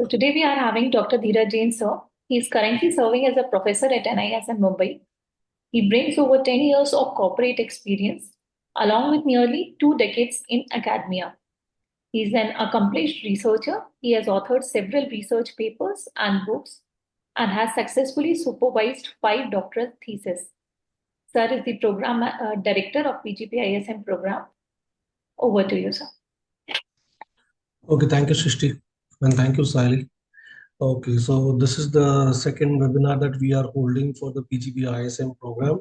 So today we are having Dr. Dheeraj Jain sir. He is currently serving as a professor at NISM Mumbai. He brings over 10 years of corporate experience, along with nearly 2 decades in academia. He is an accomplished researcher. He has authored several research papers and books and has successfully supervised 5 doctoral theses. Sir is the program director of PGPISM program. Over to you, sir. Okay, thank you, Srishti, and thank you, Sally. Okay, so this is the second webinar that we are holding for the PGPISM program.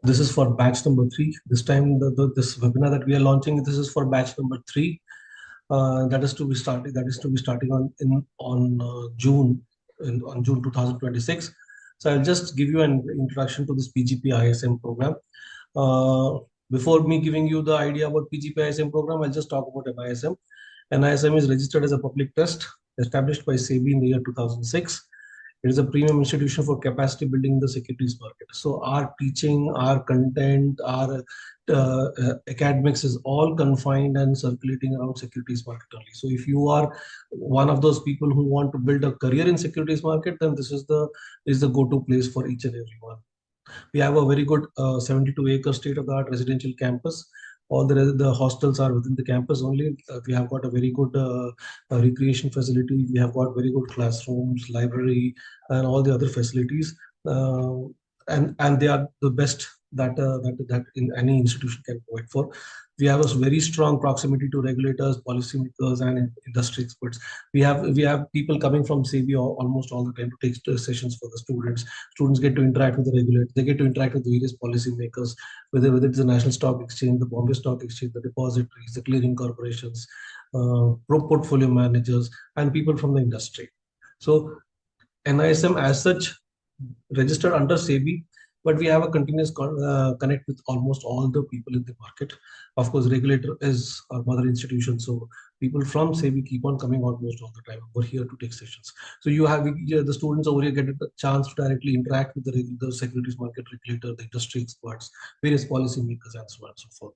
This is for batch number 3. This time, this webinar that we are launching, this is for batch number 3. That is to be starting. That is to be starting on June on June 2026. So I'll just give you an introduction to this PGPISM program. Before me giving you the idea about PGPISM program, I'll just talk about NISM. NISM is registered as a public trust established by SEBI in the year 2006. It is a premium institution for capacity building in the securities market. So our teaching, our content, our academics is all confined and circulating around securities market only. So if you are one of those people who want to build a career in securities market, then this is the go-to place for each and every one. We have a very good 72-acre state-of-the-art residential campus. All the hostels are within the campus only. We have got a very good recreation facility. We have got very good classrooms, library, and all the other facilities. And they are the best that in any institution can provide for. We have a very strong proximity to regulators, policymakers, and industry experts. We have people coming from SEBI almost all the time to take sessions for the students. Students get to interact with the regulators. They get to interact with the various policymakers, whether it's the National Stock Exchange, the Bombay Stock Exchange, the depositories, the clearing corporations, portfolio managers, and people from the industry. So NISM as such registered under SEBI, but we have a continuous connect with almost all the people in the market. Of course, regulator is our mother institution, so people from SEBI keep on coming almost all the time over here to take sessions. So you have the students over here get a chance to directly interact with the securities market regulator, the industry experts, various policymakers, and so on and so forth.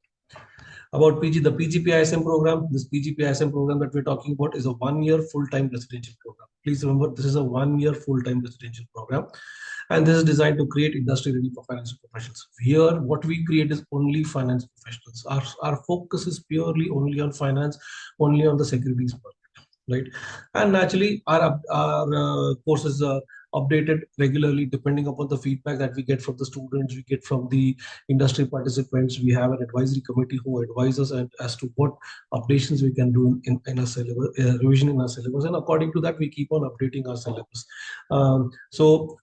About the PGPISM program, this PGPISM program that we're talking about is a 1-year full-time residential program. Please remember, this is a 1-year full-time residential program. And this is designed to create industry ready for financial professionals. Here, what we create is only finance professionals. Our focus is purely only on finance, only on the securities market, right? And naturally, our courses are updated regularly depending upon the feedback that we get from the students, we get from the industry participants. We have an advisory committee who advises us as to what updations we can do in a syllabus, revision in our syllabus, and according to that, we keep on updating our syllabus.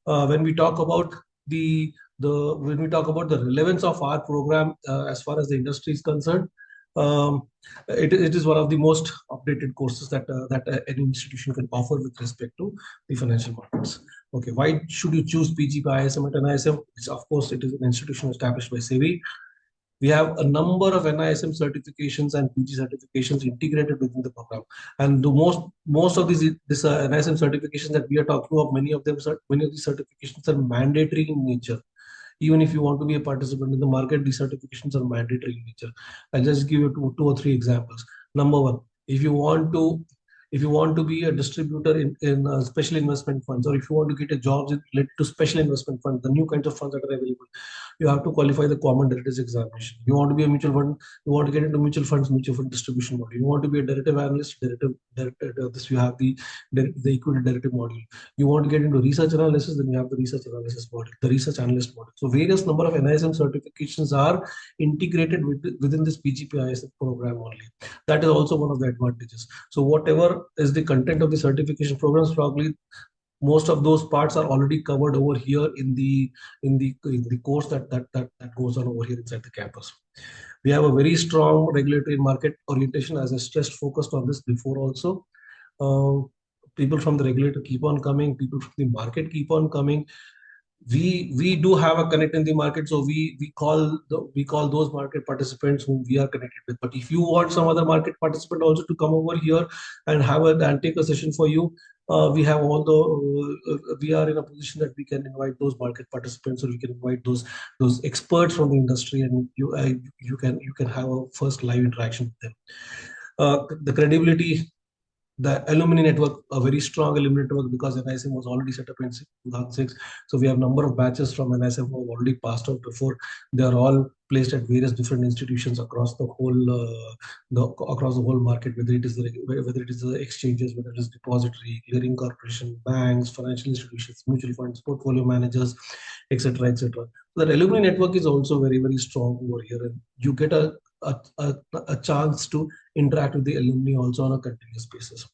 When we talk about the relevance of our program as far as the industry is concerned, it is one of the most updated courses that any institution can offer with respect to the financial markets. Okay, why should you choose PGPISM at NISM? Of course, it is an institution established by SEBI. We have a number of NISM certifications and PG certifications integrated within the program, and the most of these NISM certifications that we are talking about, many of these certifications are mandatory in nature. Even if you want to be a participant in the market, these certifications are mandatory in nature. I'll just give you two or three examples. Number one, if you want to be a distributor in special investment funds, or if you want to get a job related to special investment funds, the new kinds of funds that are available, you have to qualify the common derivatives examination. You want to be a mutual fund, you want to get into mutual funds, mutual fund distribution module. You want to be a derivative analyst, this you have the equity derivative module. You want to get into research analysis, then you have the research analysis module, the research analyst module. So various number of NISM certifications are integrated within this PGPISM program only. That is also one of the advantages. So whatever is the content of the certification programs, probably most of those parts are already covered over here in the course that goes on over here inside the campus. We have a very strong regulatory market orientation, as I stressed, focused on this before also. People from the regulator keep on coming, people from the market keep on coming. We do have a connect in the market, so we call those market participants whom we are connected with. But if you want some other market participant also to come over here and take a session for you, we have we are in a position that we can invite those market participants, or we can invite those experts from the industry, and you can have a first live interaction with them. The credibility the alumni network, a very strong alumni network, because NISM was already set up in 2006. So we have number of batches from NISM who have already passed out before. They are all placed at various different institutions across the whole across the whole market, whether it is the exchanges, whether it is depository, clearing corporation, banks, financial institutions, mutual funds, portfolio managers, etc., etc. So the alumni network is also very, very strong over here, and you get a, a, a chance to interact with the alumni also on a continuous basis.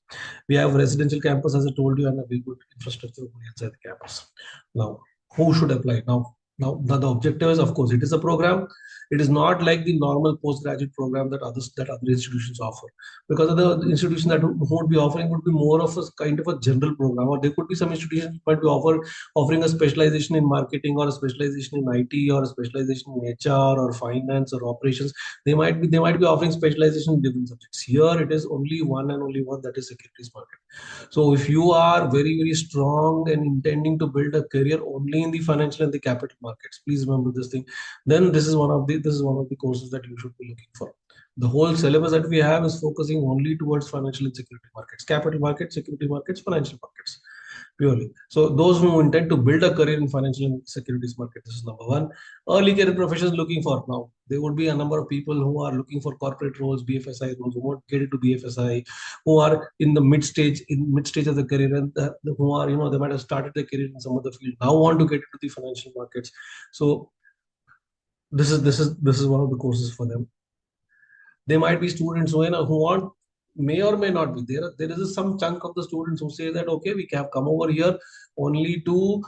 We have residential campus, as I told you, and a very good infrastructure inside the campus. Now, who should apply? Now the objective is, of course, it is a program. It is not like the normal postgraduate program that other institutions offer, because other institutions that would be offering would be more of a kind of a general program, or there could be some institutions might be offering a specialization in marketing, or a specialization in IT, or a specialization in HR or finance or operations. They might be offering specialization in different subjects. Here it is only one and only one, that is securities market. So if you are very, very strong and intending to build a career only in the financial and the capital markets, please remember this thing. Then this is one of the courses that you should be looking for. The whole syllabus that we have is focusing only towards financial and security markets, capital markets, security markets, financial markets, purely. So those who intend to build a career in financial and securities market, this is number one. Early career professions looking for, now there would be a number of people who are looking for corporate roles, BFSI roles, who want to get into BFSI, who are in the mid stage of the career, and who are, they might have started their career in some other field, now want to get into the financial markets. So this is one of the courses for them. There might be students who want, may or may not be there. There is some chunk of the students who say that, okay, we have come over here only to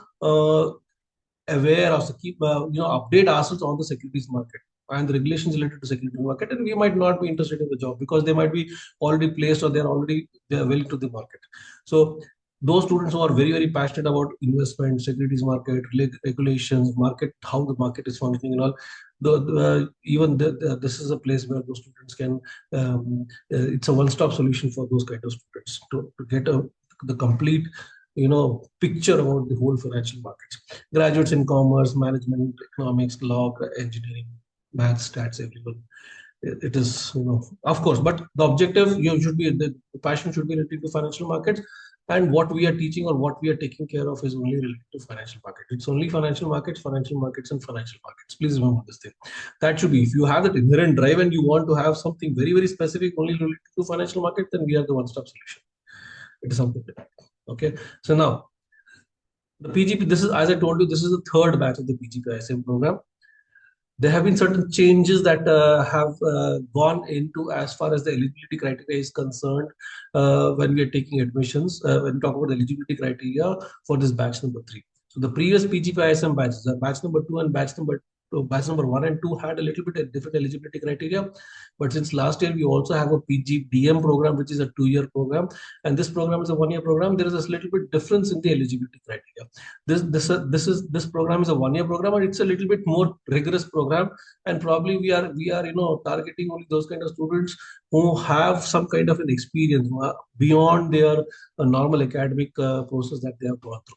aware or keep update ourselves on the securities market and the regulations related to securities market, and we might not be interested in the job because they might be already placed, or they are well to the market. So those students who are very, very passionate about investment, securities market, regulations, market, how the market is functioning and all, this is a place where those students can, it's a one-stop solution for those kind of students to get the complete picture about the whole financial markets. Graduates in commerce, management, economics, law, engineering, maths, stats, everyone. It is, of course, but the objective, the passion should be related to financial markets, and what we are teaching or what we are taking care of is only related to financial market. It's only financial markets, and financial markets. Please remember this thing. That should be, if you have that inherent drive and you want to have something very, very specific only related to financial market, then we are the one-stop solution. It is something like that. Okay. So now the PGP, this is, as I told you, this is the third batch of the PGPISM program. There have been certain changes that have gone into as far as the eligibility criteria is concerned when we are taking admissions, when we talk about the eligibility criteria for this batch number 3. So the previous PGPISM batches, batch number 2 and batch number 1 and 2 had a little bit of different eligibility criteria. But since last year, we also have a PGDM program, which is a 2-year program. And this program is a 1-year program. There is a little bit difference in the eligibility criteria. This program is a 1-year program, and it's a little bit more rigorous program. And probably we are targeting only those kind of students who have some kind of an experience beyond their normal academic process that they have gone through.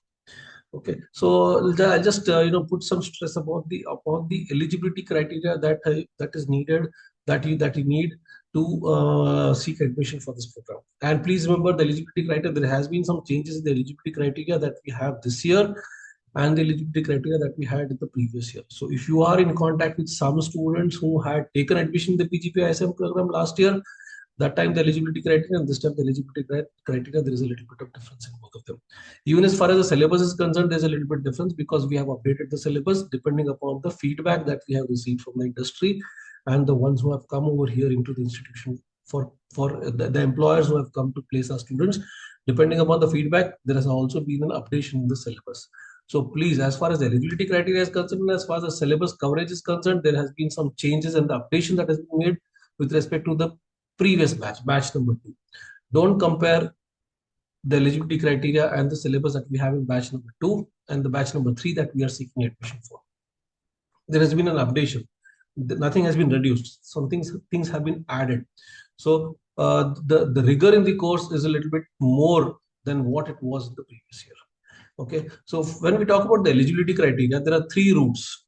Okay, so I just put some stress upon the eligibility criteria that is needed, that you need to seek admission for this program. And please remember the eligibility criteria. There has been some changes in the eligibility criteria that we have this year, and the eligibility criteria that we had in the previous year. So if you are in contact with some students who had taken admission in the PGPISM program last year, that time the eligibility criteria and this time the eligibility criteria, there is a little bit of difference in both of them. Even as far as the syllabus is concerned, there's a little bit difference because we have updated the syllabus depending upon the feedback that we have received from the industry and the ones who have come over here into the institution for the employers who have come to place our students. Depending upon the feedback, there has also been an updation in the syllabus. So please, as far as the eligibility criteria is concerned, as far as the syllabus coverage is concerned, there has been some changes and the updation that has been made with respect to the previous batch number 2. Don't compare the eligibility criteria and the syllabus that we have in batch number 2 and the batch number 3 that we are seeking admission for. There has been an updation. Nothing has been reduced. Some things have been added. So the rigor in the course is a little bit more than what it was in the previous year. Okay, so when we talk about the eligibility criteria, there are 3 routes.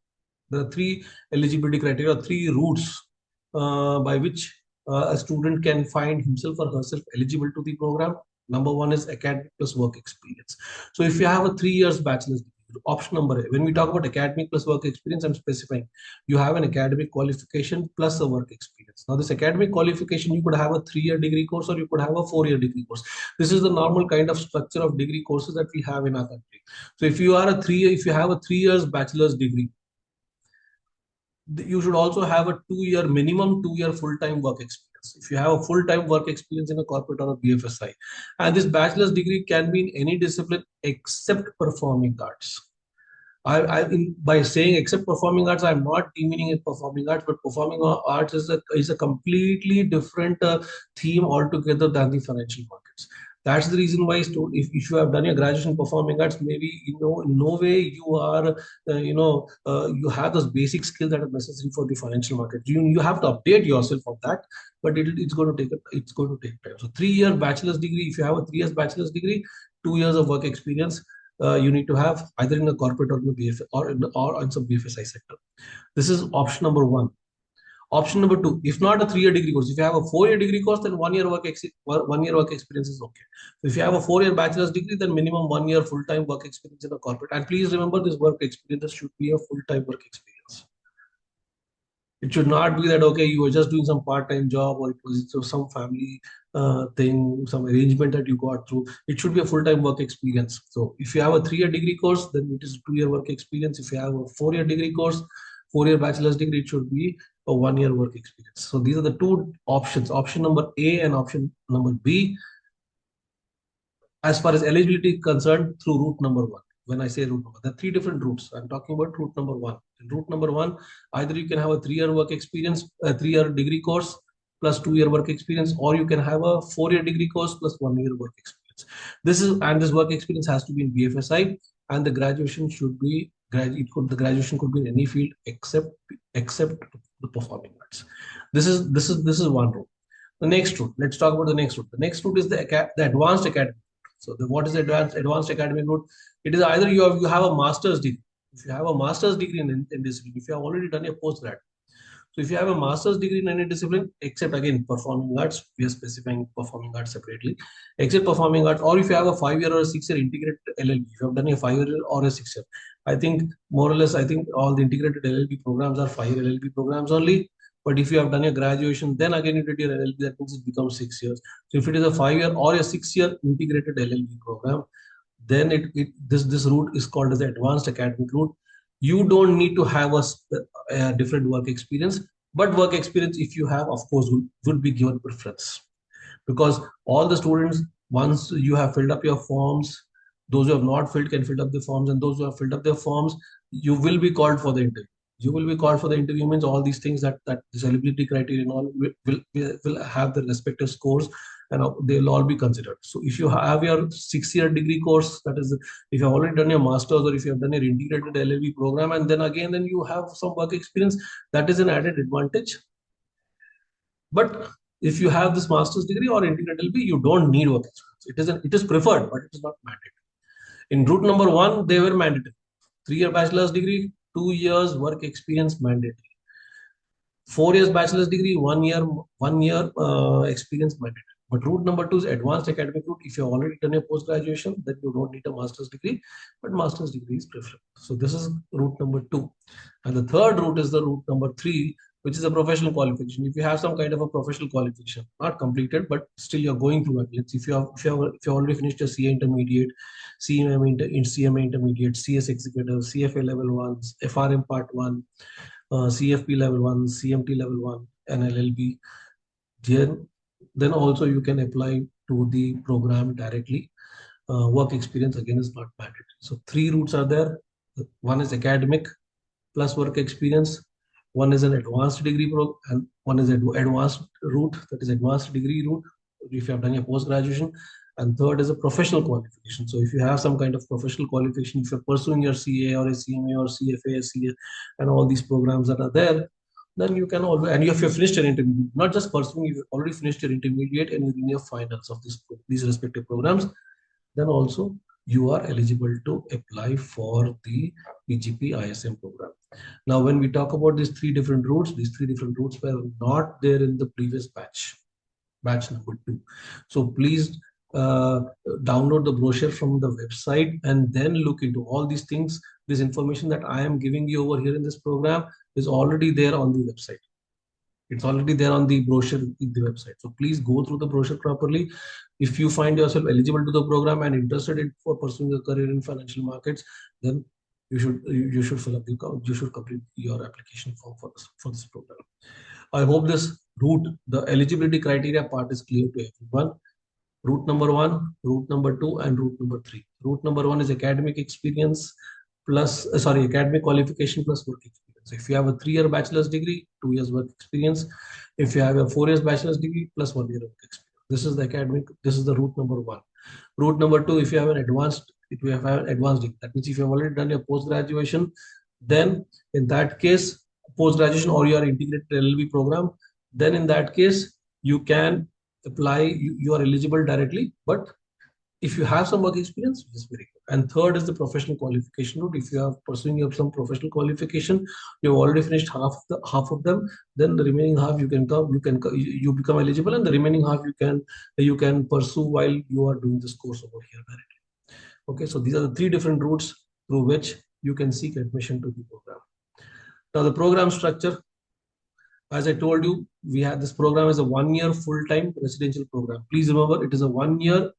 There are 3 eligibility criteria, 3 routes by which a student can find himself or herself eligible to the program. Number one is academic plus work experience. So if you have a 3 years bachelor's degree, option number A, when we talk about academic plus work experience, I'm specifying you have an academic qualification plus a work experience. Now, this academic qualification, you could have a 3-year degree course or you could have a 4-year degree course. This is the normal kind of structure of degree courses that we have in our country. So if you have a 3 years bachelor's degree, you should also have a 2-year minimum 2-year full-time work experience. If you have a full-time work experience in a corporate or a BFSI, and this bachelor's degree can be in any discipline except performing arts. By saying except performing arts, I'm not demeaning it performing arts, but performing arts is a completely different theme altogether than the financial markets. That's the reason why if you have done your graduation in performing arts, maybe in no way you are you have those basic skills that are necessary for the financial market. You have to update yourself on that, but it's going to take time. So 3-year bachelor's degree. If you have a 3 years bachelor's degree, 2 years of work experience. You need to have either in a corporate or in a BF or in some BFSI sector. This is option number one. Option number two, if not a 3-year degree course, if you have a 4-year degree course, then 1-year work experience is okay. So if you have a 4-year bachelor's degree, then minimum 1 year full-time work experience in a corporate. And please remember, this work experience should be a full-time work experience. It should not be that, okay, you were just doing some part-time job or it was some family thing, some arrangement that you got through. It should be a full-time work experience. So if you have a 3-year degree course, then it is a 2-year work experience. If you have a 4-year degree course, 4-year bachelor's degree, it should be a 1-year work experience. So these are the two options, option number A and option number B. As far as eligibility is concerned, through route number one. When I say route number, there are 3 different routes. I'm talking about route number one. In route number one, either you can have a 3-year work experience, a 3-year degree course plus 2-year work experience, or you can have a 4-year degree course plus 1-year work experience. This work experience has to be in BFSI, and the graduation should be the graduation could be in any field except the performing arts. This is one route. The next route. Let's talk about the next route. The next route is the advanced academic. So what is the advanced academic route? It is either you have a master's degree. If you have a master's degree in discipline, if you have already done your postgrad. So if you have a master's degree in any discipline, except again performing arts, we are specifying performing arts separately, except performing arts, or if you have a 5-year or a 6-year integrated LLB, if you have done a 5-year or a 6-year, I think more or less, I think all the integrated LLB programs are 5-year LLB programs only. But if you have done your graduation, then again you did your LLB, that means it becomes 6 years. So if it is a 5-year or a 6-year integrated LLB program, then this route is called as the advanced academic route. You don't need to have a different work experience, but work experience, if you have, of course, would be given preference, because all the students, once you have filled up your forms, those who have not filled can fill up the forms, and those who have filled up their forms, you will be called for the interview. You will be called for the interview means all these things that this eligibility criteria and all will have the respective scores, and they'll all be considered. So if you have your 6-year degree course, that is, if you have already done your master's or if you have done your integrated LLB program, and then you have some work experience, that is an added advantage. But if you have this master's degree or integrated LLB, you don't need work experience. It is preferred, but it is not mandatory. In route number one, they were mandatory. 3-year bachelor's degree, 2 years work experience mandatory. 4 years bachelor's degree, 1 year experience mandatory. But route number two is advanced academic route. If you have already done your post graduation, then you don't need a master's degree, but master's degree is preferred. So this is route number 2, and the third route is the route number 3, which is a professional qualification. If you have some kind of a professional qualification, not completed, but still you're going through it. If you already finished your CA intermediate, CMA intermediate, CS executive, CFA level 1, FRM part 1, CFP level 1, CMT level 1, and LLB, then also you can apply to the program directly. Work experience again is not mandatory. So 3 routes are there. One is academic plus work experience. One is an advanced degree program, and one is advanced route, that is advanced degree route if you have done your post graduation. And third is a professional qualification. So if you have some kind of professional qualification, if you're pursuing your CA or a CMA or CFA, CA, and all these programs that are there, then you can always, and if you've finished your intermediate, not just pursuing, you've already finished your intermediate and you're in your finals of these respective programs, then also you are eligible to apply for the PGPISM program. Now, when we talk about these three different routes were not there in the previous batch number 2. So please download the brochure from the website and then look into all these things. This information that I am giving you over here in this program is already there on the website. It's already there on the brochure in the website. So please go through the brochure properly. If you find yourself eligible to the program and interested in for pursuing a career in financial markets, then you should fill up you should complete your application form for this program. I hope this route, the eligibility criteria part is clear to everyone. Route number 1, route number 2, and route number 3. Route number 1 is academic experience plus, academic qualification plus work experience. If you have a 3-year bachelor's degree, 2 years work experience. If you have a 4 years bachelor's degree plus 1 year work experience. This is the route number 1. Route number 2, if you have an advanced degree, that means if you have already done your post-graduation, then in that case, post-graduation or your integrated LLB program, then in that case, you can apply, you are eligible directly, but if you have some work experience, it is very good. And third is the professional qualification route. If you are pursuing some professional qualification, you have already finished half of them, then the remaining half you become eligible, and the remaining half you can pursue while you are doing this course over here directly. Okay, so these are the 3 different routes through which you can seek admission to the program. Now the program structure, as I told you, we had this program as a 1-year full-time residential program. Please remember, it is a 1-year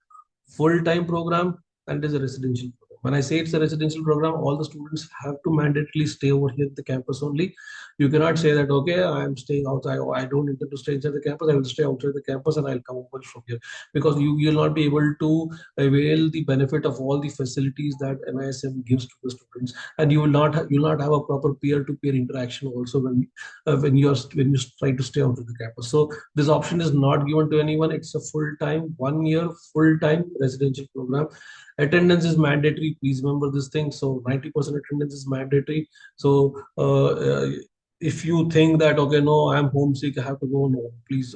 full-time program and it is a residential program. When I say it's a residential program, all the students have to mandatorily stay over here at the campus only. You cannot say that, okay, I'm staying outside, or I don't intend to stay inside the campus, I will stay outside the campus and I'll come over from here. Because you will not be able to avail the benefit of all the facilities that NISM gives to the students. And you will not have a proper peer-to-peer interaction also when you try to stay out of the campus. So this option is not given to anyone. It's a full-time, 1-year full-time residential program. Attendance is mandatory. Please remember this thing. So 90% attendance is mandatory. So if you think that, okay, no, I'm homesick, I have to go, no, please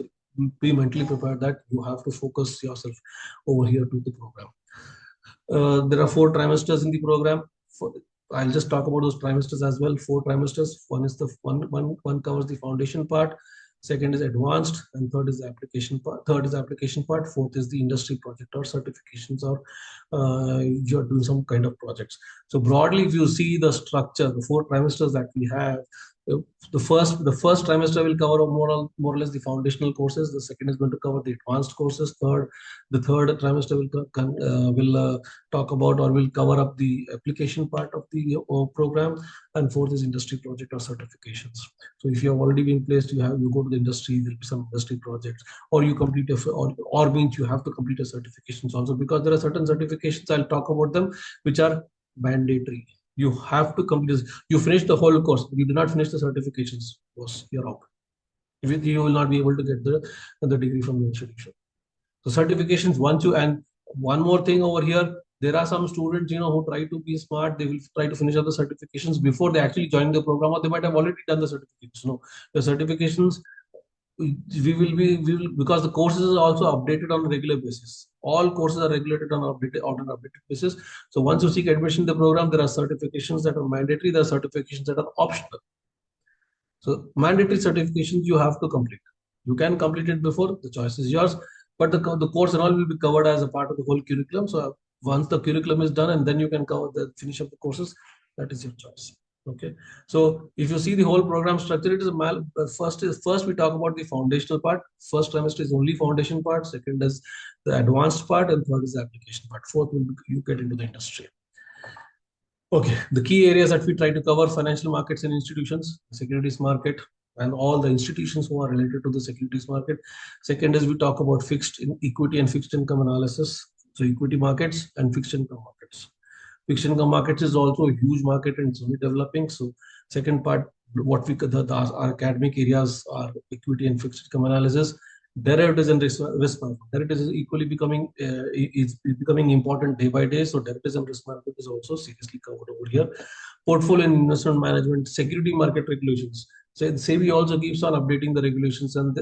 be mentally prepared that you have to focus yourself over here to the program. There are 4 trimesters in the program. I'll just talk about those trimesters as well. 4 trimesters. One is the one covers the foundation part. Second is advanced, and third is the application part. Fourth is the industry project or certifications, or you're doing some kind of projects. So broadly, if you see the structure, the 4 trimesters that we have, the first trimester will cover more or less the foundational courses. The second is going to cover the advanced courses. The third trimester will talk about or will cover up the application part of the program, and fourth is industry project or certifications. So if you have already been placed, you go to the industry, there'll be some industry projects, or you complete or means you have to complete a certifications also, because there are certain certifications, I'll talk about them, which are mandatory. You have to complete this. You finish the whole course, you do not finish the certifications, you're out. You will not be able to get the degree from the institution. So certifications, and one more thing over here, there are some students, who try to be smart. They will try to finish up the certifications before they actually join the program, or they might have already done the certifications. No, the certifications, we will, because the courses are also updated on a regular basis. All courses are regulated on an updated basis. So once you seek admission in the program, there are certifications that are mandatory. There are certifications that are optional. So mandatory certifications you have to complete. You can complete it before, the choice is yours, but the course and all will be covered as a part of the whole curriculum. So once the curriculum is done, and then you can finish up the courses, that is your choice. Okay, so if you see the whole program structure, it is first we talk about the foundational part. First trimester is only foundation part. Second is the advanced part, and third is the application part. Fourth will you get into the industry. Okay, the key areas that we try to cover: financial markets and institutions, securities market, and all the institutions who are related to the securities market. Second is we talk about equity and fixed income analysis. So equity markets and fixed income markets. Fixed income markets is also a huge market and it's only developing. So second part, our academic areas are equity and fixed income analysis. Derivatives and risk management. Derivatives is equally becoming important day by day. So derivatives and risk management is also seriously covered over here. Portfolio and investment management, security market regulations. So SEBI also keeps on updating the regulations, and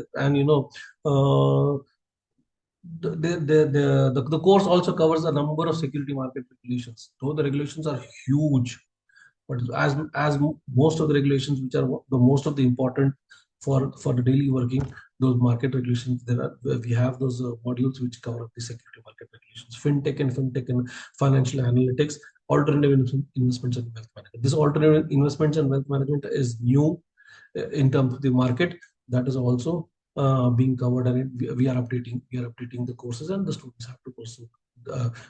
the course also covers a number of security market regulations. Though the regulations are huge, but as most of the regulations, which are the most of the important for the daily working, those market regulations, we have those modules which cover the security market regulations, fintech and financial analytics, alternative investments and wealth management. This alternative investments and wealth management is new in terms of the market. That is also being covered, and we are updating the courses, and the students have to pursue.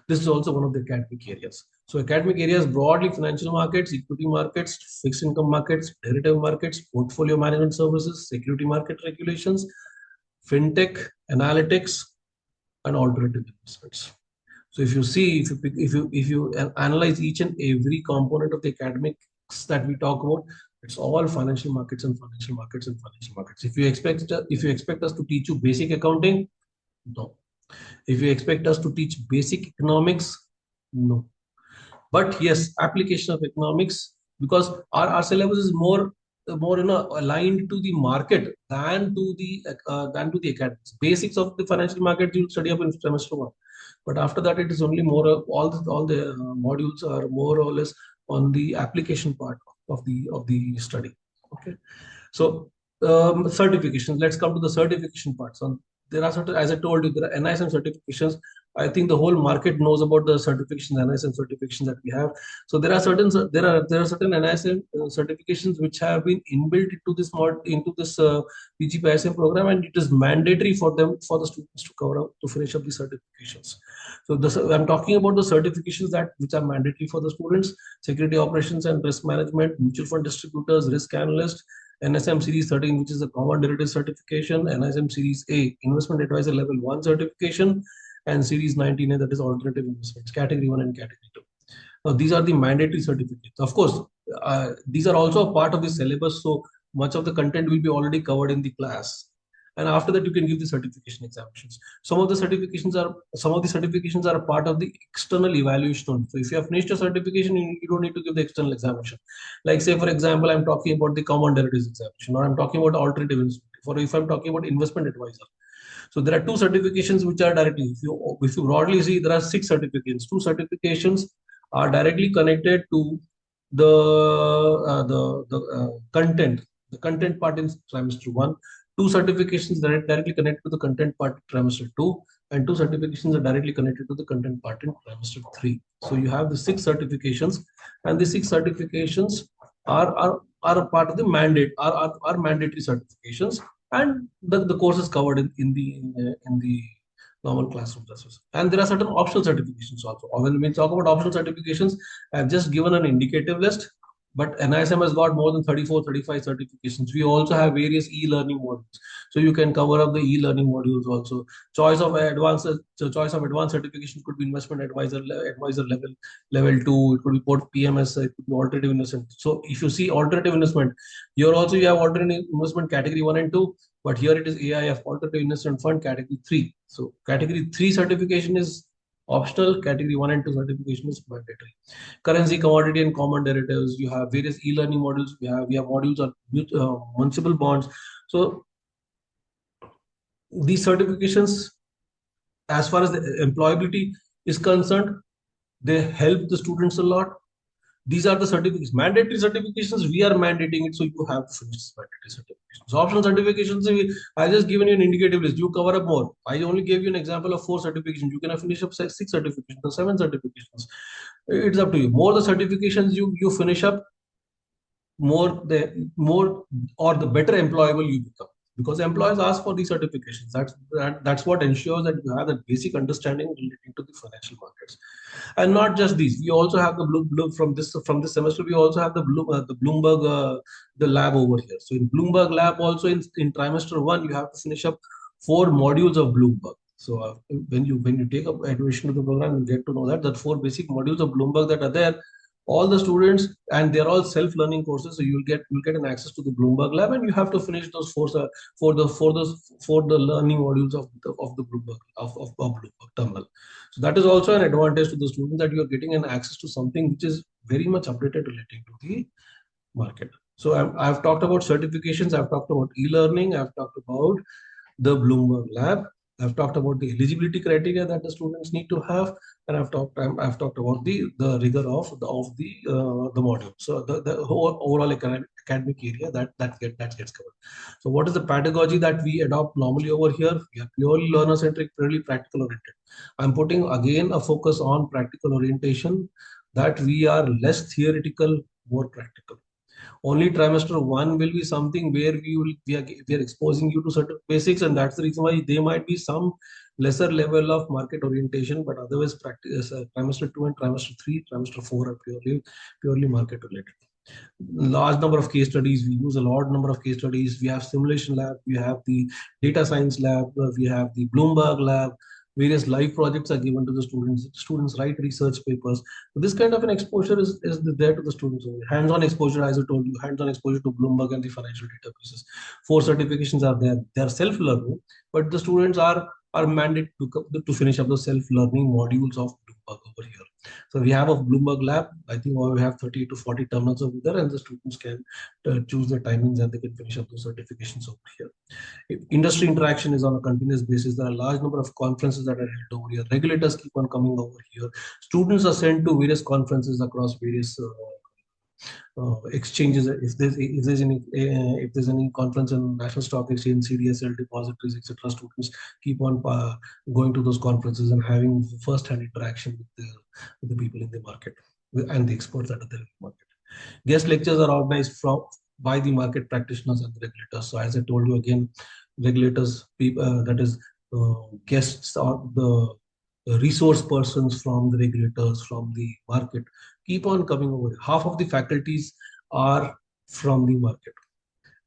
This is also one of the academic areas. So academic areas broadly: financial markets, equity markets, fixed income markets, derivative markets, portfolio management services, security market regulations, fintech, analytics, and alternative investments. So if you see, if you analyze each and every component of the academics that we talk about, it's all financial markets and financial markets and financial markets. If you expect us to teach you basic accounting, no. If you expect us to teach basic economics, no. But yes, application of economics, because our syllabus is more aligned to the market than to the academics. Basics of the financial market you'll study up in semester one, but after that it is only more all the modules are more or less on the application part of the study. Okay, so certifications. Let's come to the certification part. So there are certain, as I told you, there are NISM certifications. I think the whole market knows about the certifications, NISM certifications that we have. So there are certain NISM certifications which have been inbuilt into this PGPISM program, and it is mandatory for the students to cover up to finish up the certifications. So I'm talking about the certifications which are mandatory for the students: security operations and risk management, mutual fund distributors, risk analyst, NSM Series 13, which is a common derivative certification, NSM Series A, Investment Advisor Level 1 certification, and Series 19A, that is alternative investments, Category 1 and Category 2. Now, these are the mandatory certificates. Of course, these are also a part of the syllabus, so much of the content will be already covered in the class. And after that, you can give the certification examinations. Some of the certifications are a part of the external evaluation. So if you have finished your certification, you don't need to give the external examination. Like, say, for example, I'm talking about the common derivatives examination, or I'm talking about alternative investment, or if I'm talking about investment advisor. So there are two certifications which are directly, if you broadly see, there are 6 certifications. 2 certifications are directly connected to the content part in trimester 1. 2 certifications that directly connected to the content part in trimester 2, and 2 certifications are directly connected to the content part in trimester 3. So you have the 6 certifications, and the 6 certifications are a part of the mandate, are mandatory certifications, and the course is covered in the normal classroom classes. And there are certain optional certifications also. When we talk about optional certifications, I've just given an indicative list, but NISM has got more than 34, 35 certifications. We also have various e-learning modules. So you can cover up the e-learning modules also. Choice of advanced certification could be investment advisor level 2. It could be port PMS. It could be alternative investment. So if you see alternative investment, here also you have alternative investment category 1 and 2, but here it is AIF, alternative investment fund, category 3. So category 3 certification is optional, category 1 and 2 certification is mandatory. Currency, commodity, and common derivatives. You have various e-learning modules. We have modules on municipal bonds. So these certifications, as far as the employability is concerned, they help the students a lot. These are the certificates. Mandatory certifications, we are mandating it, so you have to finish mandatory certifications. So optional certifications, I just given you an indicative list. You cover up more. I only gave you an example of 4 certifications. You can finish up 6 certifications or 7 certifications. It's up to you. More the certifications you finish up, more or the better employable you become, because employers ask for these certifications. That's what ensures that you have that basic understanding relating to the financial markets. And not just these, we also have the from this semester, we also have the Bloomberg the lab over here. So in Bloomberg lab also, in trimester 1, you have to finish up 4 modules of Bloomberg. So when you take up admission to the program, you get to know that 4 basic modules of Bloomberg that are there, all the students, and they're all self-learning courses, so you'll get an access to the Bloomberg lab, and you have to finish those for the learning modules of the Bloomberg of Bloomberg terminal. So that is also an advantage to the student, that you are getting an access to something which is very much updated relating to the market. So I've talked about certifications, I've talked about e-learning, I've talked about the Bloomberg lab. I've talked about the eligibility criteria that the students need to have, and I've talked about the rigor of the module. So the whole overall academic area that gets covered. So what is the pedagogy that we adopt normally over here? We are purely learner centric, purely practical oriented. I'm putting again a focus on practical orientation, that we are less theoretical, more practical. Only trimester one will be something where we are exposing you to certain basics, and that's the reason why there might be some lesser level of market orientation, but otherwise practice trimester two and trimester three, trimester four are purely market related. Large number of case studies, we use a large number of case studies. We have simulation lab, we have the data science lab, we have the Bloomberg lab. Various live projects are given to the students. Students write research papers. So this kind of an exposure is there to the students. Hands-on exposure, as I told you, hands-on exposure to Bloomberg and the financial databases. 4 certifications are there. They are self-learning, but the students are mandated to finish up the self-learning modules of Bloomberg over here. So we have a Bloomberg lab. I think we have 30 to 40 terminals over there, and the students can choose the timings and they can finish up those certifications over here. If industry interaction is on a continuous basis. There are a large number of conferences that are held over here. Regulators keep on coming over here. Students are sent to various conferences across various exchanges. If there's any conference in National Stock Exchange, CDSL depositories, etc., students keep on going to those conferences and having first-hand interaction with the people in the market and the experts that are there in the market. Guest lectures are organized by the market practitioners and the regulators. So as I told you again, regulators, that is guests or the resource persons from the regulators, from the market, keep on coming over. Half of the faculties are from the market.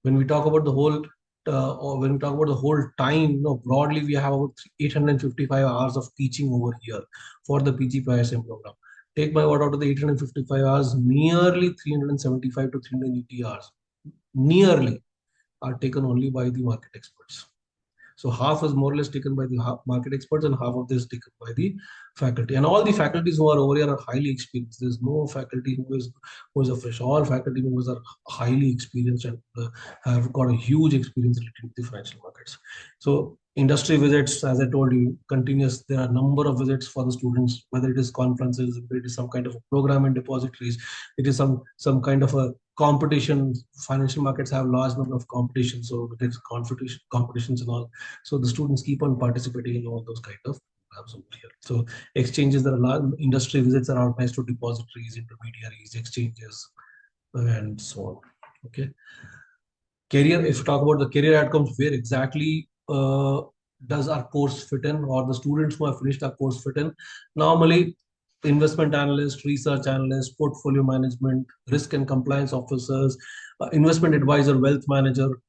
When we talk about the whole, or when we talk about the whole time, broadly we have about 855 hours of teaching over here for the PGPISM program. Take my word, out of the 855 hours, nearly 375 to 380 hours, nearly, are taken only by the market experts. So half is more or less taken by the market experts, and half of this is taken by the faculty. And all the faculties who are over here are highly experienced. There's no faculty who is a fresh. All faculty members are highly experienced and have got a huge experience related to the financial markets. So industry visits, as I told you, continuous. There are a number of visits for the students, whether it is conferences, whether it is some kind of a program in depositories, it is some kind of a competition. Financial markets have large number of competitions, so there's competitions and all. So the students keep on participating in all those kind of programs over here. So exchanges, there are large industry visits are organized to depositories, intermediaries, exchanges, and so on. Okay. Career, if you talk about the career outcomes, where exactly does our course fit in, or the students who have finished our course fit in? Normally, investment analyst, research analyst, portfolio management, risk and compliance officers, investment advisor, wealth manager.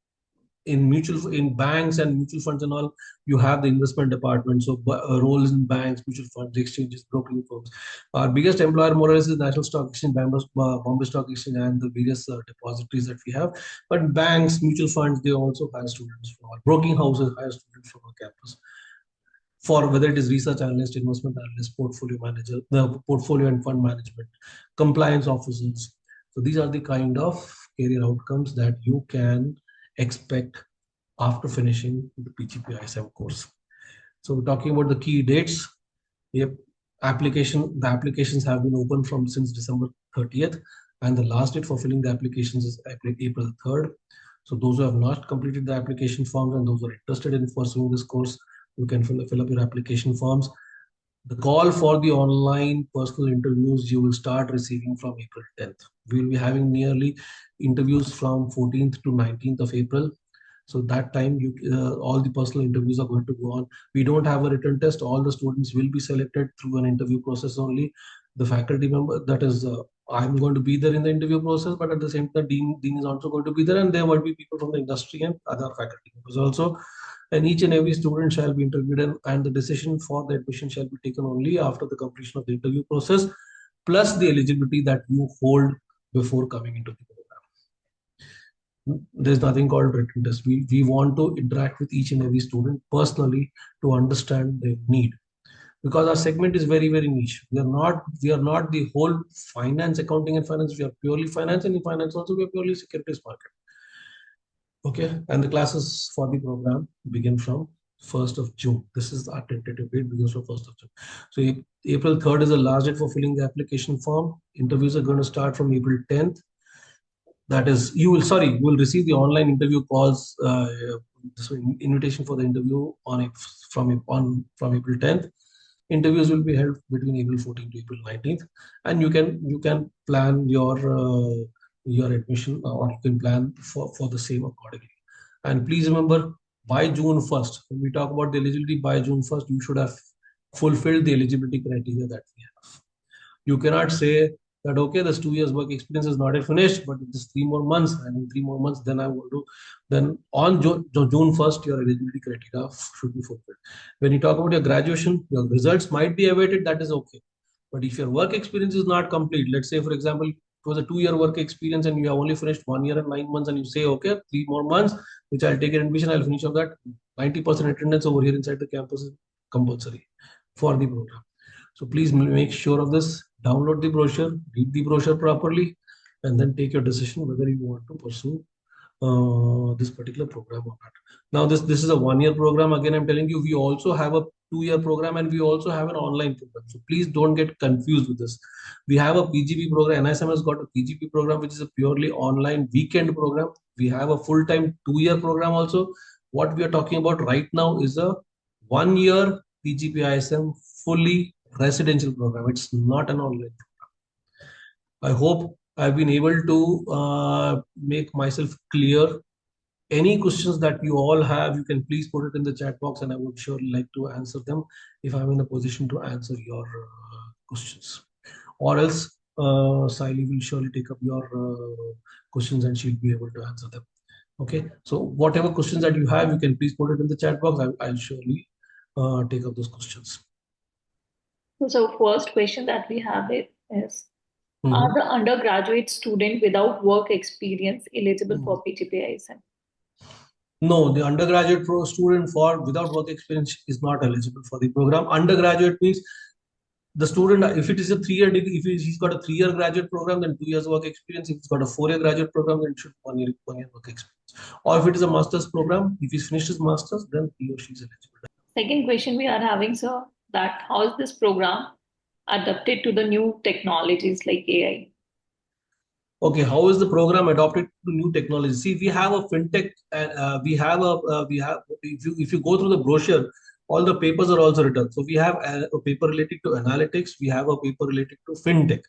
In banks and mutual funds and all, you have the investment department. So roles in banks, mutual funds, exchanges, broking firms. Our biggest employer more or less is National Stock Exchange, Bombay Stock Exchange, and the various depositories that we have. But banks, mutual funds, they also hire students from our broking houses, hire students from our campus for whether it is research analyst, investment analyst, portfolio manager, the portfolio and fund management, compliance officers. So these are the kind of career outcomes that you can expect after finishing the PGPISM course. So we're talking about the key dates. Yep. The applications have been open since December 30th, and the last date for filling the applications is April 3rd. So those who have not completed the application forms and those who are interested in pursuing this course, you can fill up your application forms. The call for the online personal interviews you will start receiving from April 10th. We will be having nearly interviews from 14th to 19th of April. So that time, all the personal interviews are going to go on. We don't have a written test. All the students will be selected through an interview process only. The faculty member, that is, I'm going to be there in the interview process, but at the same time, dean is also going to be there, and there might be people from the industry and other faculty members also. And each and every student shall be interviewed, and the decision for the admission shall be taken only after the completion of the interview process, plus the eligibility that you hold before coming into the program. There's nothing called written test. We want to interact with each and every student personally to understand their need, because our segment is very, very niche. We are not the whole finance, accounting and finance. We are purely finance, and in finance also we are purely securities market. Okay, and the classes for the program begin from 1st of June. This is our tentative date because of 1st of June. So April 3rd is the last date for filling the application form. Interviews are going to start from April 10th. That is, you will receive the online interview calls, so invitation for the interview from April 10th. Interviews will be held between April 14th to April 19th, and you can plan your admission, or you can plan for the same accordingly. And please remember, by June 1st, when we talk about the eligibility, by June 1st, you should have fulfilled the eligibility criteria that we have. You cannot say that, okay, this 2 years work experience is not yet finished, but it is 3 more months, and in 3 more months, then I want to, then on June 1st, your eligibility criteria should be fulfilled. When you talk about your graduation, your results might be awaited, that is okay. But if your work experience is not complete, let's say, for example, it was a 2 year work experience and you have only finished 1 year and 9 months, and you say, okay, 3 more months, which I'll take an admission, I'll finish off that. 90% attendance over here inside the campus is compulsory for the program. So please make sure of this. Download the brochure, read the brochure properly, and then take your decision whether you want to pursue this particular program or not. Now, this is a 1 year program. Again, I'm telling you, we also have a 2 year program, and we also have an online program. So please don't get confused with this. We have a PGP program. NISM has got a PGP program, which is a purely online weekend program. We have a full-time 2 year program also. What we are talking about right now is a 1 year PGPISM fully residential program. It's not an online program. I hope I've been able to make myself clear. Any questions that you all have, you can please put it in the chat box, and I would surely like to answer them if I'm in a position to answer your questions. Or else, Saili will surely take up your questions and she'll be able to answer them. Okay, so whatever questions that you have, you can please put it in the chat box. I'll surely take up those questions. So first question that we have is, are the undergraduate student without work experience eligible for PGPISM? No, the undergraduate student without work experience is not eligible for the program. Undergraduate means the student, if it is a 3 year degree, if he's got a 3 year graduate program, then 2 years work experience. If he's got a 4 year graduate program, then it should 1 year work experience. Or if it is a master's program, if he's finished his master's, then he or she is eligible. Second question we are having, sir, that how is this program adapted to the new technologies like AI? Okay, how is the program adopted to new technology? See, we have a fintech, and if you go through the brochure, all the papers are also written. So we have a paper related to analytics. We have a paper related to fintech.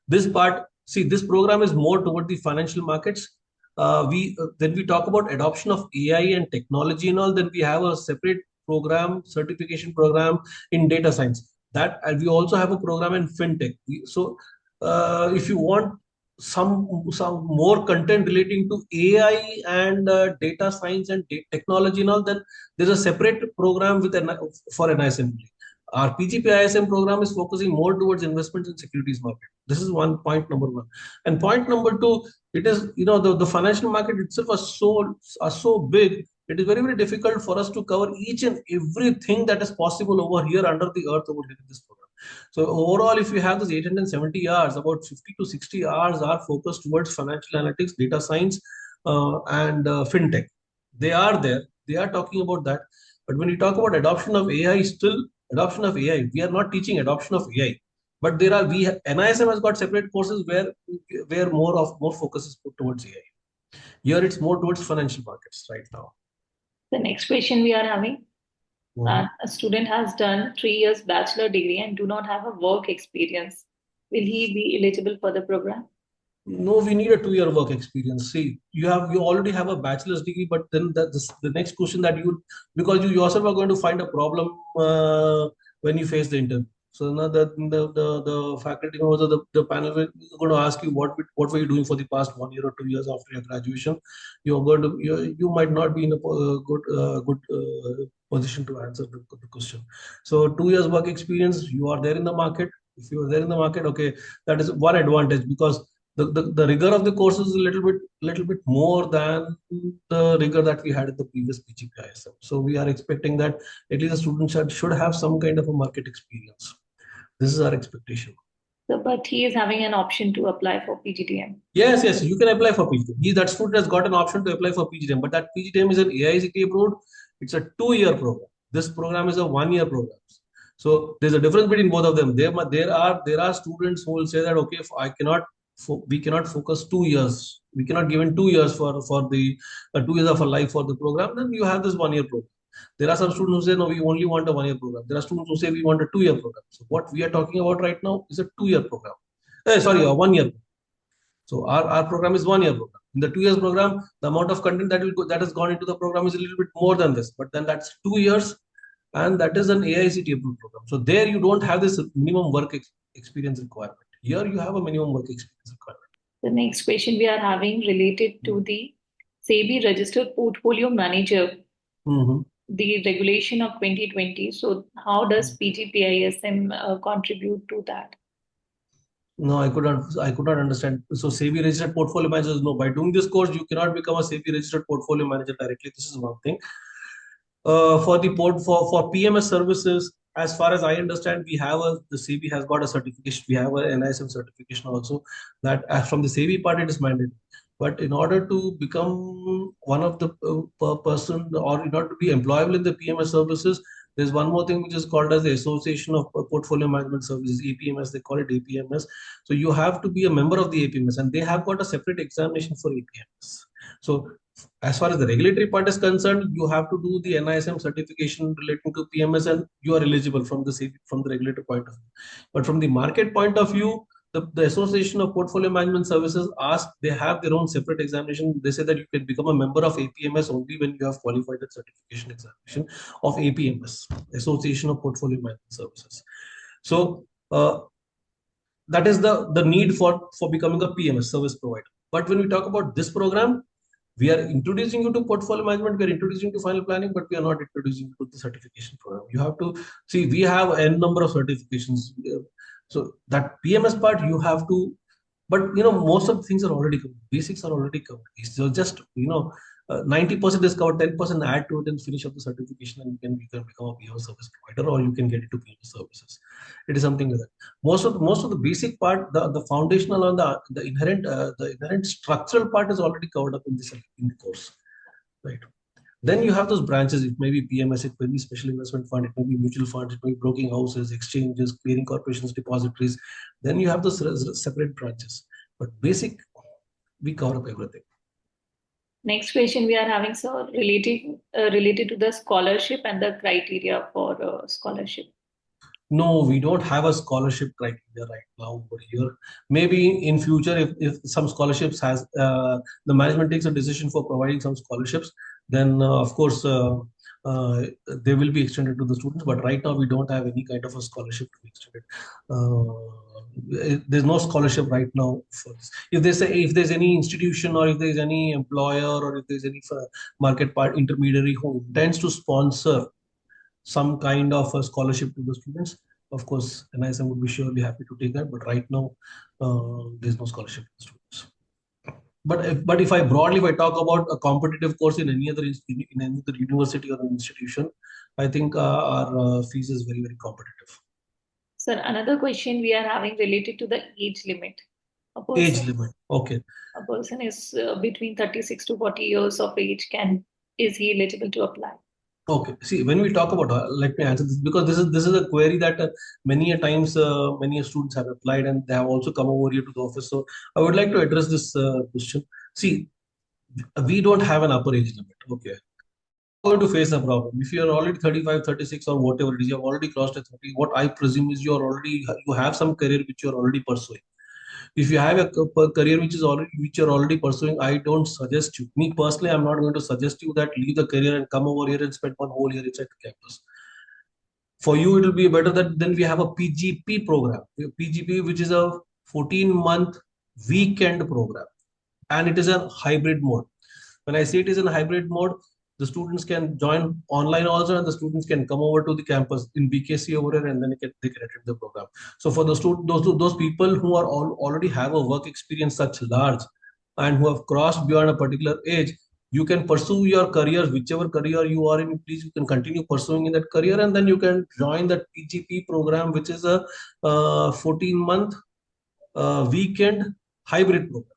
This part, see, this program is more toward the financial markets. Then we talk about adoption of AI and technology and all. Then we have a separate program, certification program in data science. That, and we also have a program in fintech. If you want some more content relating to AI and data science and technology and all, then there's a separate program for NISM. Our PGPISM program is focusing more towards investments in securities market. This is point number one. And point number two, it is, the financial market itself are so big. It is very, very difficult for us to cover each and everything that is possible over here under the earth over here in this program. So overall, if you have this 870 hours, about 50 to 60 hours are focused towards financial analytics, data science, and fintech. They are there. They are talking about that. But when you talk about adoption of AI, we are not teaching adoption of AI. But NISM has got separate courses where more focus is put towards AI. Here it's more towards financial markets right now. The next question we are having, that a student has done 3 years bachelor degree and do not have a work experience, will he be eligible for the program? No, we need a 2 year work experience. See, you already have a bachelor's degree, but then the next question that because you yourself are going to find a problem when you face the interview. So now the faculty members or the panel are going to ask you what were you doing for the past 1 year or 2 years after your graduation. You might not be in a good position to answer the question. So 2 years work experience, you are there in the market. If you are there in the market, okay, that is one advantage, because the rigor of the course is a little bit more than the rigor that we had in the previous PGPISM. So we are expecting that at least the students should have some kind of a market experience. This is our expectation. So, but he is having an option to apply for PGDM. Yes, you can apply for PGDM. That student has got an option to apply for PGDM, but that PGDM is an AICTE approved. It's a 2 year program. This program is a 1 year program. So there's a difference between both of them. There are students who will say that, okay, if I cannot we cannot focus 2 years. We cannot give in 2 years for the 2 years of a life for the program. Then you have this 1 year program. There are some students who say no, we only want a 1 year program. There are students who say we want a 2 year program. So what we are talking about right now is a 2 year program. Sorry, a 1 year. So our program is 1 year program. In the 2 years program, the amount of content that has gone into the program is a little bit more than this. But then that's 2 years, and that is an AICT approved program. So there you don't have this minimum work experience requirement. Here you have a minimum work experience requirement. The next question we are having related to the SEBI registered portfolio manager, the regulation of 2020. So how does PGPISM contribute to that? No, I could not understand. So SEBI registered portfolio managers, no, by doing this course, you cannot become a SEBI registered portfolio manager directly. This is one thing. For PMS services, as far as I understand, the SEBI has got a certification. We have a NISM certification also, that from the SEBI part it is mandatory. But in order to become one of the person, or in order to be employable in the PMS services, there's one more thing which is called as the Association of Portfolio Management Services, APMS. They call it APMS. So you have to be a member of the APMS, and they have got a separate examination for APMS. So as far as the regulatory part is concerned, you have to do the NISM certification relating to PMS, and you are eligible from the regulator point of view. But from the market point of view, the Association of Portfolio Management Services they have their own separate examination. They say that you can become a member of APMS only when you have qualified that certification examination of APMS, Association of Portfolio Management Services. So that is the need for becoming a PMS service provider. But when we talk about this program, we are introducing you to portfolio management, we are introducing you to final planning, but we are not introducing you to the certification program. You have to see, we have n number of certifications. So that PMS part you have to, but most of the things are already covered. Basics are already covered. So just 90% is covered, 10% add to it and finish up the certification, and you can become a PMS service provider, or you can get into PMS services. It is something like that. Most of the basic part, the foundational and the inherent structural part is already covered up in the course, right? Then you have those branches. It may be PMS, it may be special investment fund, it may be mutual funds, it may be broking houses, exchanges, clearing corporations, depositories. Then you have those separate branches. But basic, we cover up everything. Next question we are having, sir, related to the scholarship and the criteria for scholarship. No, we don't have a scholarship criteria right now over here. Maybe in future, if some scholarships the management takes a decision for providing some scholarships, then of course they will be extended to the students. But right now we don't have any kind of a scholarship to be extended. There's no scholarship right now for this. If there's any institution, or if there's any employer, or if there's any market part intermediary who intends to sponsor some kind of a scholarship to the students, of course, NISM would be surely happy to take that. But right now, there's no scholarship to the students. But if I talk about a competitive course in any other university or institution, I think our fees is very, very competitive. Sir, another question we are having related to the age limit. Age limit, okay. A person is between 36 to 40 years of age. Is he eligible to apply? Okay. See, when we talk about, let me answer this, because this is a query that many a times many students have applied, and they have also come over here to the office. So I would like to address this question. See, we don't have an upper age limit. Okay. You're going to face a problem. If you are already 35, 36, or whatever it is, you have already crossed a 30. What I presume is you have some career which you are already pursuing. If you have a career which you're already pursuing, I don't suggest you. Me personally, I'm not going to suggest you that leave the career and come over here and spend one whole year inside the campus. For you, it will be better that then we have a PGP program. PGP, which is a 14-month weekend program, and it is a hybrid mode. When I say it is in a hybrid mode, the students can join online also, and the students can come over to the campus in BKC over here, and then they can attend the program. So for those people who are already have a work experience such large, and who have crossed beyond a particular age, you can pursue your careers, whichever career you are in. Please, you can continue pursuing in that career, and then you can join that PGP program, which is a 14-month weekend hybrid program.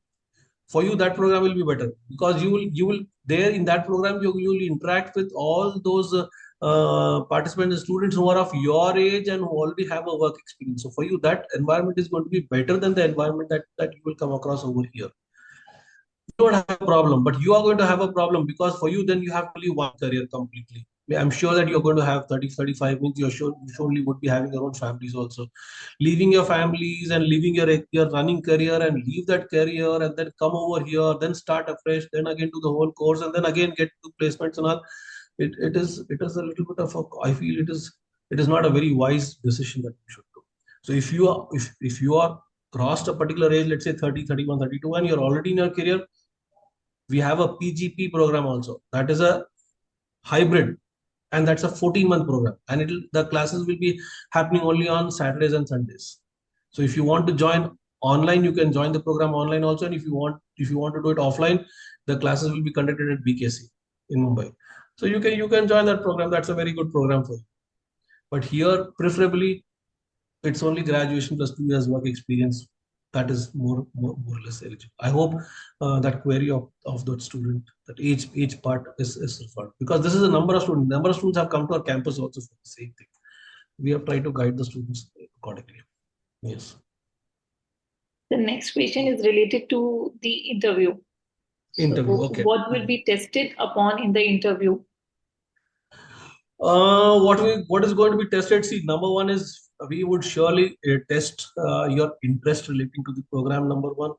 For you, that program will be better, because you will there in that program you will interact with all those participants and students who are of your age and who already have a work experience. So for you, that environment is going to be better than the environment that you will come across over here. You don't have a problem, but you are going to have a problem because for you, then you have only one career completely. I'm sure that you're going to have 30, 35 means you surely would be having your own families also. Leaving your families and leaving your running career and leave that career and then come over here, then start afresh, then again do the whole course and then again get to placements and all. It is a little bit of a, I feel it is not a very wise decision that you should do. So if you are crossed a particular age, let's say 30, 31, 32, and you're already in your career, we have a PGP program also. That is a hybrid, and that's a 14-month program. And the classes will be happening only on Saturdays and Sundays. So if you want to join online, you can join the program online also. And if you want to do it offline, the classes will be conducted at BKC in Mumbai. So you can join that program. That's a very good program for you. But here, preferably, it's only graduation plus 2 years work experience that is more or less eligible. I hope that query of that student, that age part is referred, because this is a number of students. Number of students have come to our campus also for the same thing. We have tried to guide the students accordingly. Yes. The next question is related to the interview. Interview. So, Okay. what will be tested upon in the interview? What is going to be tested? See, number one is we would surely test your interest relating to the program. Number one,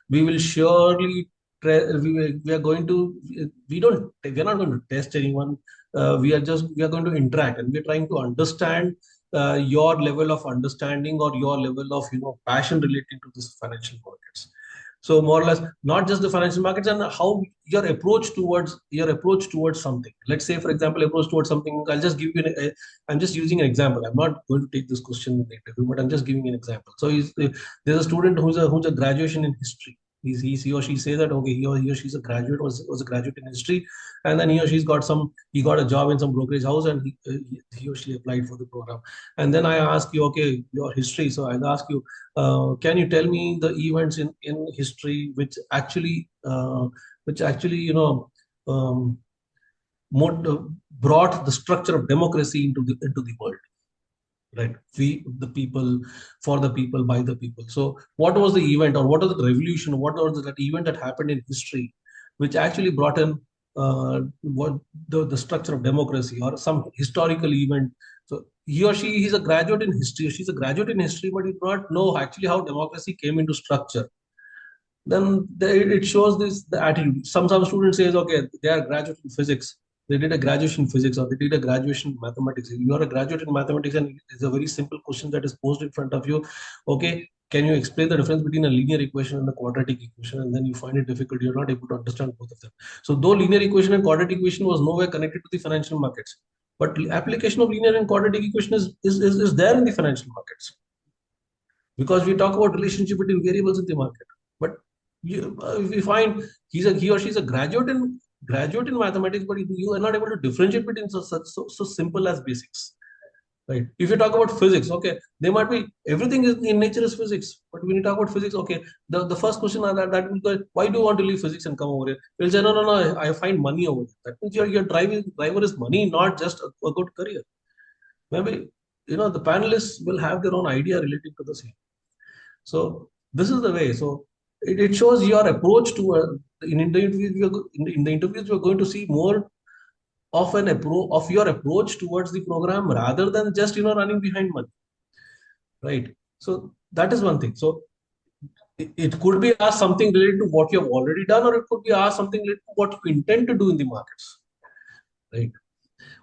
we will surely we are going to we are not going to test anyone. We are going to interact, and we are trying to understand your level of understanding or your level of passion relating to this financial markets. So more or less, not just the financial markets, and how your approach towards something. Let's say, for example, approach towards something. I'll just give you I'm just using an example. I'm not going to take this question in the interview, but I'm just giving an example. So there's a student who's a graduation in history. He or she says that okay, he or she's a graduate, was a graduate in history, and then he got a job in some brokerage house, and he or she applied for the program. And then I ask you, okay, your history. So I'll ask you, can you tell me the events in history which actually um, brought the structure of democracy into the world, right? We the people, for the people, by the people. So what was the event, or what was the revolution, what was that event that happened in history which actually brought in what the structure of democracy, or some historical event? So he's a graduate in history, or she's a graduate in history, but he do not know actually how democracy came into structure. Then it shows this the attitude. Some student says, okay, they are graduate in physics. They did a graduation in physics, or they did a graduation in mathematics. You are a graduate in mathematics, and it's a very simple question that is posed in front of you. Okay, can you explain the difference between a linear equation and a quadratic equation? And then you find it difficult. You're not able to understand both of them. So though linear equation and quadratic equation was nowhere connected to the financial markets, but the application of linear and quadratic equation is there in the financial markets, because we talk about relationship between variables in the market. But if we find he or she's a graduate in mathematics, but you are not able to differentiate between so simple as basics, right? If you talk about physics, okay, they might be everything is in nature is physics, but when you talk about physics, okay, the first question that will go, why do you want to leave physics and come over here? You'll say, no, I find money over here. That means your driver is money, not just a good career. Maybe the panelists will have their own idea relating to the same. So this is the way. So it shows your approach to in the interviews. In the interviews, we're going to see more of your approach towards the program, rather than just running behind money, right? So that is one thing. So it could be asked something related to what you have already done, or it could be asked something related to what you intend to do in the markets, right?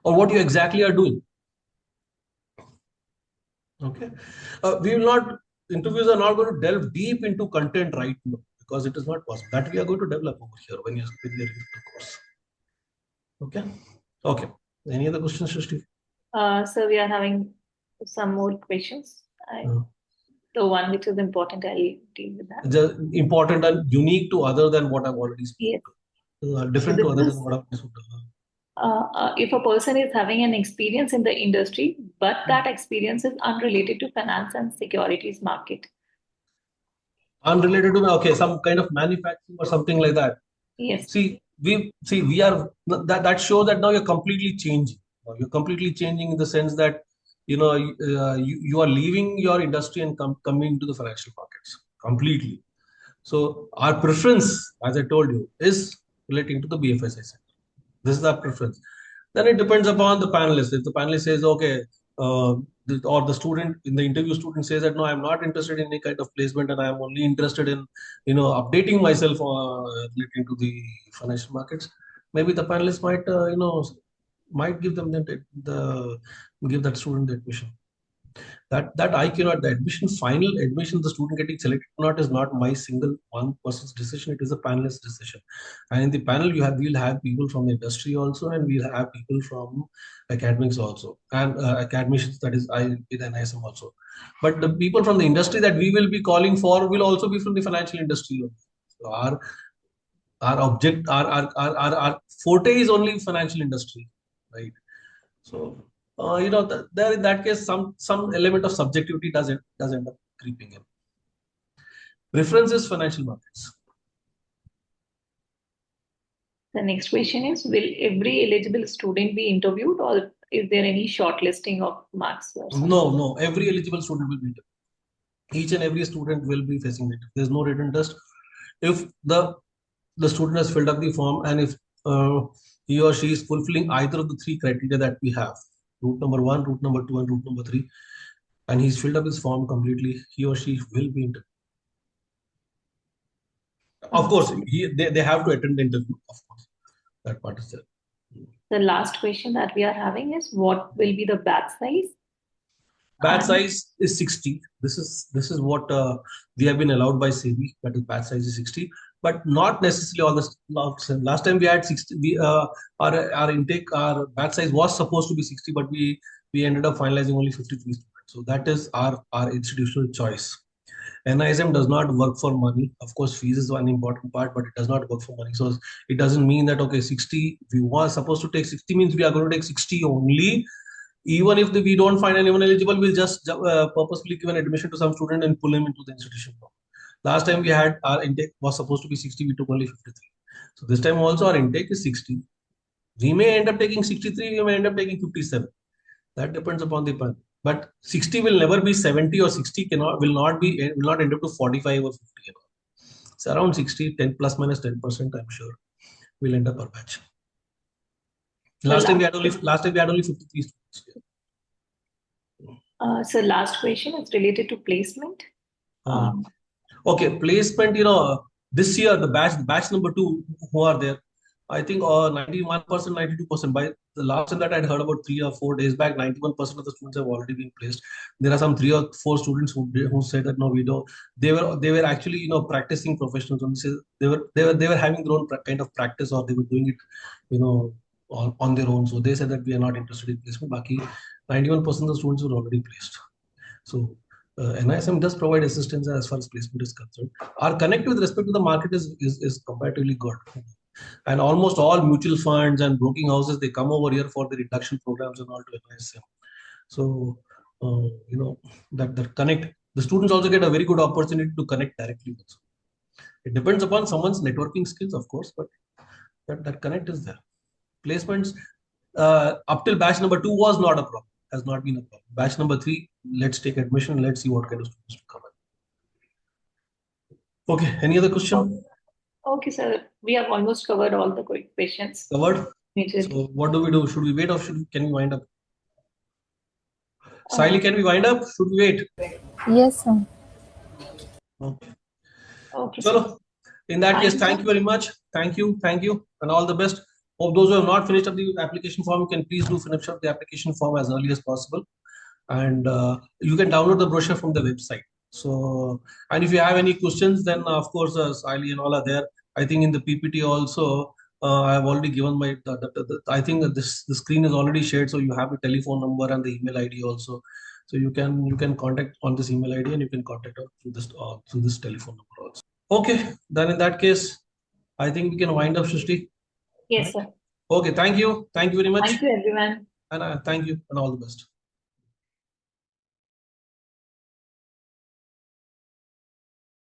Or what you exactly are doing. Okay, we will not. Interviews are not going to delve deep into content right now, because it is not possible. That we are going to develop over here when you're in the course. Okay. Okay. Any other questions, Srishti? So we are having some more questions. The one which is important, I'll deal with that. The important and unique to other than what I've already spoken. Yes. Different to other than what I've spoken. If a person is having an experience in the industry, but that experience is unrelated to finance and securities market. Unrelated to, okay, some kind of manufacturing or something like that. Yes. See, we are that shows that now you're completely changing. You're completely changing in the sense that you are leaving your industry and coming into the financial markets completely. So our preference, as I told you, is relating to the BFSI sector. This is our preference. Then it depends upon the panelist. If the panelist says, okay, or the student in the interview, student says that no, I'm not interested in any kind of placement, and I'm only interested in updating myself relating to the financial markets. Maybe the panelist might give them give that student the admission. That I cannot. The admission, final admission, the student getting selected or not is not my single one person's decision. It is a panelist decision. And in the panel, we'll have people from the industry also, and we'll have people from academics also, and academicians, that is I with NISM also. But the people from the industry that we will be calling for will also be from the financial industry. So our forte is only financial industry, right? So there in that case, some element of subjectivity does end up creeping in. Preference is financial markets. The next question is, will every eligible student be interviewed, or is there any shortlisting of marks? No. Every eligible student will be interviewed. Each and every student will be facing it. There's no written test. If the student has filled up the form, and if he or she is fulfilling either of the three criteria that we have, route number 1, route number 2, and route number 3, and he's filled up his form completely, he or she will be interviewed. Of course, they have to attend the interview. Of course, that part is there. The last question that we are having is, what will be the batch size? Batch size is 60. This is what we have been allowed by SEBI. That is, batch size is 60, but not necessarily all the. Last time we had 60. Our intake, our batch size was supposed to be 60, but we ended up finalizing only 53 students. So that is our institutional choice. NISM does not work for money. Of course, fees is one important part, but it does not work for money. So it doesn't mean that, okay, 60, we were supposed to take 60 means we are going to take 60 only. Even if we don't find anyone eligible, we'll just purposefully give an admission to some student and pull him into the institution. Last time we had, our intake was supposed to be 60, we took only 53. So this time also our intake is 60. We may end up taking 63, we may end up taking 57. That depends upon the panel. But 60 will never be 70, or 60 will not end up to 45 or 50. It's around 60, 10 plus minus 10%, I'm sure we'll end up per batch. Last time we had only 53 students. So last question is related to placement. Okay, placement, this year the batch number 2 who are there, I think 91%, 92%. By the last time that I'd heard about 3 or 4 days back, 91% of the students have already been placed. There are some 3 or 4 students who said that no, we don't. They were actually practicing professionals. They were having their own kind of practice, or they were doing it on their own. So they said that we are not interested in placement. Baki 91% of the students were already placed. So NISM does provide assistance as far as placement is concerned. Our connect with respect to the market is comparatively good. And almost all mutual funds and broking houses, they come over here for the reduction programs and all to NISM. So, that connect, the students also get a very good opportunity to connect directly also. It depends upon someone's networking skills, of course, but that connect is there. Placements up till batch number 2 was not a problem, has not been a problem. Batch number 3, let's take admission, let's see what kind of students to come in. Okay, any other question? Okay, sir. We have almost covered all the questions. Covered? So what do we do? Should we wait, or can we wind up? Siley, can we wind up? Should we wait? Yes, sir. Okay. So, in that case, thank you very much. Thank you, and all the best. Hope those who have not finished up the application form, you can please do finish up the application form as early as possible. And you can download the brochure from the website. So, and if you have any questions, then of course, Siley and all are there. I think in the PPT also, I have already given my, I think that the screen is already shared. So you have the telephone number and the email ID also. So you can contact on this email ID, and you can contact us through this telephone number also. Okay, then in that case, I think we can wind up, Shrishti. Yes, sir. Okay, thank you. Thank you very much. Thank you, everyone. And thank you, and all the best.